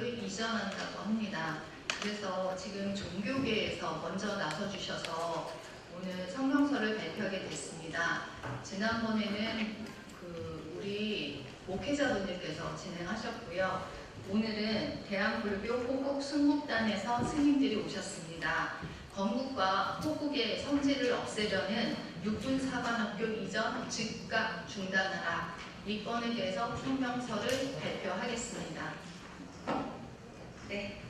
역사를 이전한다고 합니다. 그래서 지금 종교계에서 먼저 나서주셔서 오늘 성명서를 발표하게 됐습니다. 지난번에는 우리 목회자분들께서 진행하셨고요. 오늘은 대한불교 호국 순국단에서 스님들이 오셨습니다. 건국과 호국의 성질을 없애려는 육군사관학교 이전 즉각 중단하라. 이 건에 대해서 성명서를 발표하겠습니다. 네.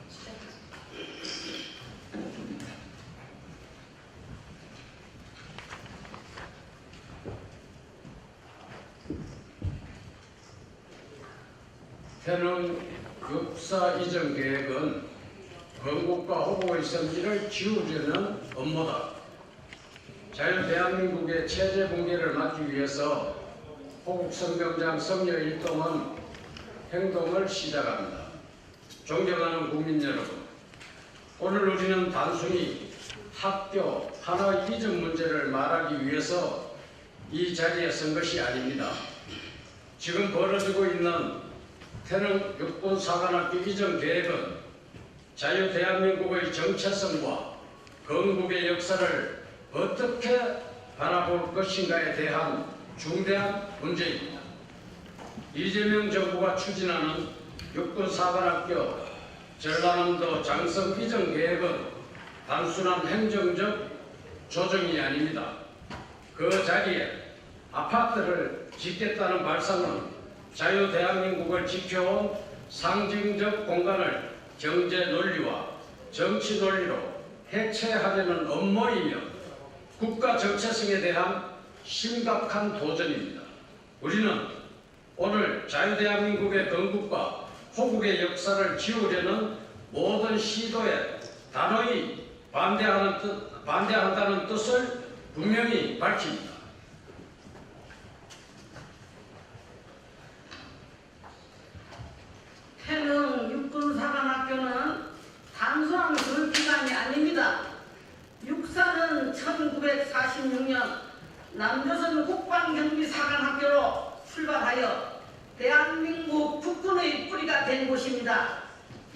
태능 육사 이전 계획은 건국과 호국의 성질을 지우려는 업무다. 자유대한민국의 체제 붕괴를 막기 위해서 호국성병장 성녀일동은 행동을 시작합니다. 존경하는 국민 여러분, 오늘 우리는 단순히 학교 하나 이전 문제를 말하기 위해서 이 자리에 선 것이 아닙니다. 지금 벌어지고 있는 태능 육군사관학교 이전 계획은 자유대한민국의 정체성과 건국의 역사를 어떻게 바라볼 것인가에 대한 중대한 문제입니다. 이재명 정부가 추진하는 육군사관학교 전라남도 장성 이전 계획은 단순한 행정적 조정이 아닙니다. 그 자리에 아파트를 짓겠다는 발상은 자유대한민국을 지켜온 상징적 공간을 경제 논리와 정치 논리로 해체하려는 업무이며 국가 정체성에 대한 심각한 도전입니다. 우리는 오늘 자유대한민국의 건국과 호국의 역사를 지우려는 모든 시도에 단호히 반대한다는 뜻을 분명히 밝힙니다. 태능 육군사관학교는 단순한 교육기관이 아닙니다. 육사는 1946년 남조선 국방경비사관학교로 출발하여 대한민국 국군의 뿌리가 된 곳입니다.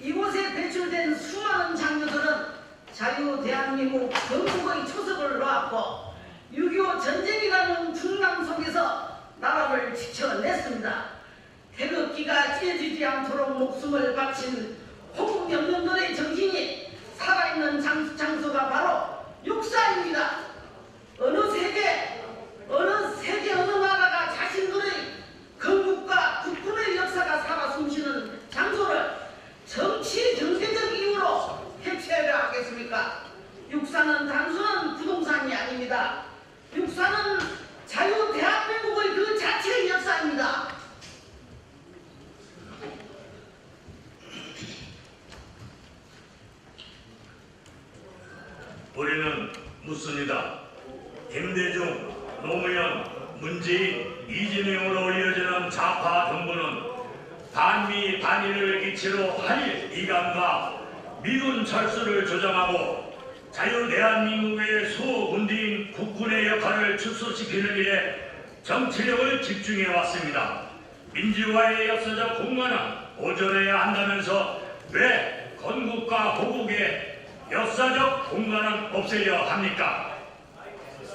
이곳에 배출된 수많은 장교들은 자유대한민국 건국의 초석을 놓았고 6.25 전쟁이라는 풍랑 속에서 나라를 지켜냈습니다. 태극기가 찢어지지 않도록 목숨을 바친 호국영령들의 정신이 살아있는 장소가 바로 육사입니다. 어느 세계 어느 나라가 자신들의 건국과 국군의 역사가 살아 숨쉬는 장소를 정치 경제적 이유로 해체하려 하겠습니까? 육사는 단순한 부동산이 아닙니다. 육사는 자유 대한민국의 그 자체의 역사입니다. 우리는 묻습니다. 김대중, 노무현, 문재인, 이재명으로 이어지는 좌파 정부는 반미 반일을 기치로 할 이감과 미군 철수를 조장하고 자유대한민국의 수호군대인 국군의 역할을 축소시키는 일에 정치력을 집중해 왔습니다. 민주화의 역사적 공간은 보존해야 한다면서 왜 건국과 호국의 역사적 공간은 없애려 합니까?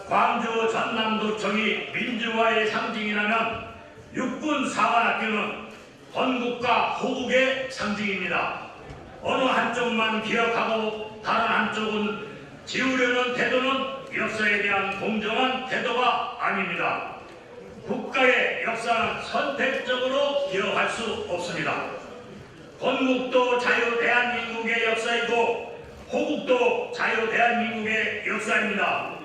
광주 전남도청이 민주화의 상징이라면 육군사관학교는 건국과 호국의 상징입니다. 어느 한쪽만 기억하고 다른 한쪽은 지우려는 태도는 역사에 대한 공정한 태도가 아닙니다. 국가의 역사는 선택적으로 기억할 수 없습니다. 건국도 자유대한민국의 역사이고 호국도 자유대한민국의 역사입니다.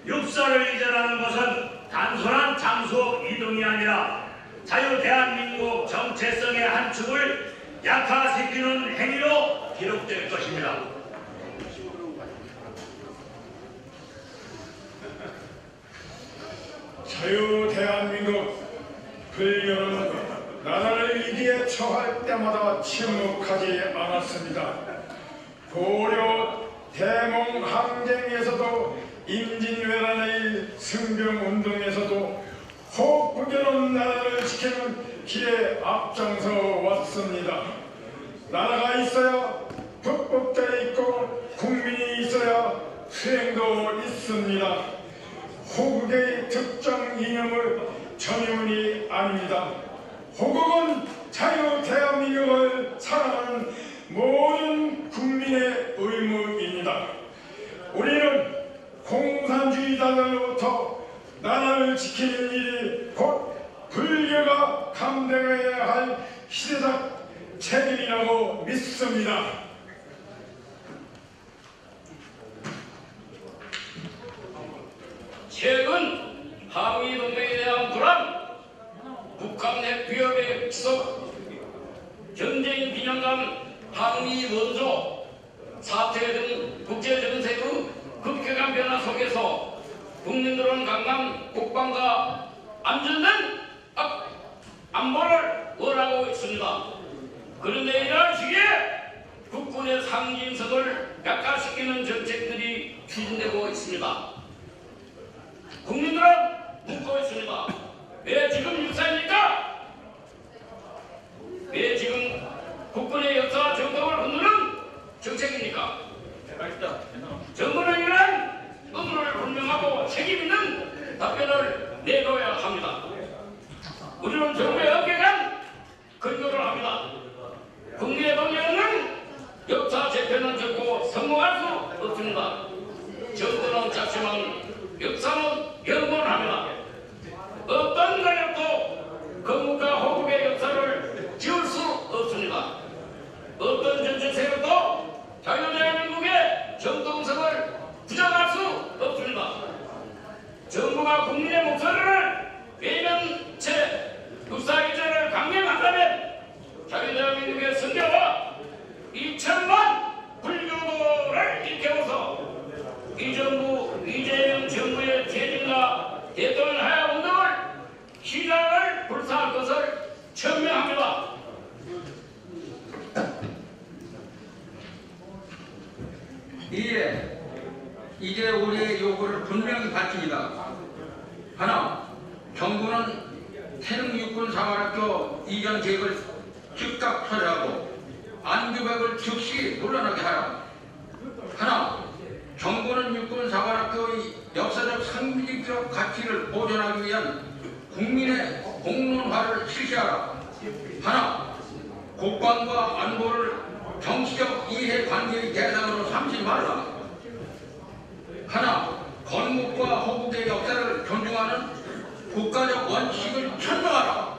역사를 이전하는 것은 단순한 장소 이동이 아니라 자유대한민국 정체성의 한 축을 약화시키는 행위로 기록될 것입니다. 자유대한민국 불교는 나라를 위기에 처할 때마다 침묵하지 않았습니다. 고려 대몽 항쟁에서도 임진왜란의 승병운동에서도 호국에는 나라를 지키는 길에 앞장서 왔습니다. 나라가 있어야 법법대로 있고 국민이 있어야 수행도 있습니다. 호국의 특정 이념을 전유문이 아닙니다. 호국은 자유 대한민국을 사랑하는 모든 국민의 의무입니다. 우리는 공산주의자들로부터 나라를 지키는 일이 곧 불교가 감당해야 할 시대적 책임이라고 믿습니다. 최근 항미 동맹에 대한 불안, 북한 내 위협의 지속, 경쟁 비난감, 항미 원조, 사태 등 국제 정세의 급격한 변화 속에서 국민들은 강남 국방과 안전된 안보를 원하고 있습니다. 그런데 이러한 시기에 국군의 상징성을 약화시키는 정책들이 추진되고 있습니다. 국민들은 묻고 있습니다. 왜 지금 육사입니까? 왜 지금 국군의 역사와 정통을 흔드는 정책입니까? 정부는 이러한 의도를 분명하고 책임있는 답변을 내놓아야 합니다. 우리는 정부의 엄격한 근거를 합니다. 국민의 동의는 역사 재편은 결코 성공할 수 없습니다. 정부는 작지만 역사는 영원합니다. 어떤 권력도 건국과 호국의 역사를 지울 수 없습니다. 어떤 정치 세력도 자유대한민국의 정통성을 부정할 수 없습니다. 정부가 국민의 목소리를 외면 채 육사기전을 강행한다면 자유대한민국의 선교와 2천만 불교도를 일깨워서 이 정부 이재명 정부의 퇴진과 대통령 하야 운동을 시작을 불사할 것을 천명합니다. 이에 이제 우리의 요구를 분명히 밝힙니다. 하나, 정부는 태릉 육군 사관학교 이전 계획을 즉각 철회하고 안규백을 즉시 물러나게 하라. 하나, 정부는 육군 사관학교의 역사적 상징적 가치를 보존하기 위한 국민의 공론화를 실시하라. 하나, 국방과 안보를 정치적 이해관계의 대상으로 삼지 말라. 하나, 건국과 호국의 역사를 존중하는 국가적 원칙을 천명하라.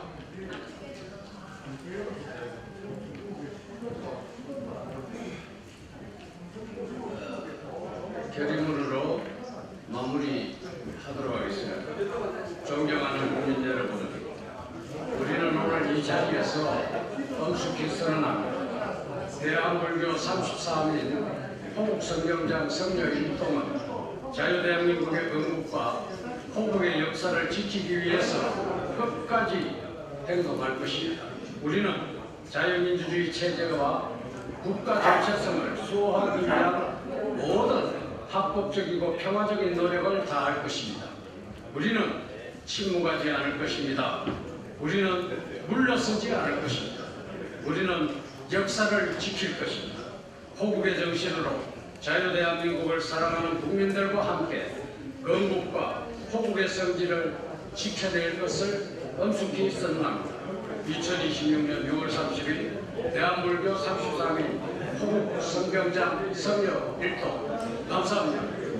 결의문으로 마무리하도록 하겠습니다. 존경하는 국민 여러분, 우리는 오늘 이 자리에서 엄숙히 선언합니다. 대한불교 34민 호국성경장 성녀 일동은 자유대한민국의 건국과 호국의 역사를 지키기 위해서 끝까지 행동할 것입니다. 우리는 자유민주주의 체제와 국가 정체성을 수호하기 위한 모든 합법적이고 평화적인 노력을 다할 것입니다. 우리는 침묵하지 않을 것입니다. 우리는 물러서지 않을 것입니다. 우리는 역사를 지킬 것입니다. 호국의 정신으로 자유대한민국을 사랑하는 국민들과 함께 건국과 호국의 성질을 지켜낼 것을 엄숙히 선언합니다. 2026년 6월 30일 대한불교 34민 호국 성경장 성녀 일동 감사합니다.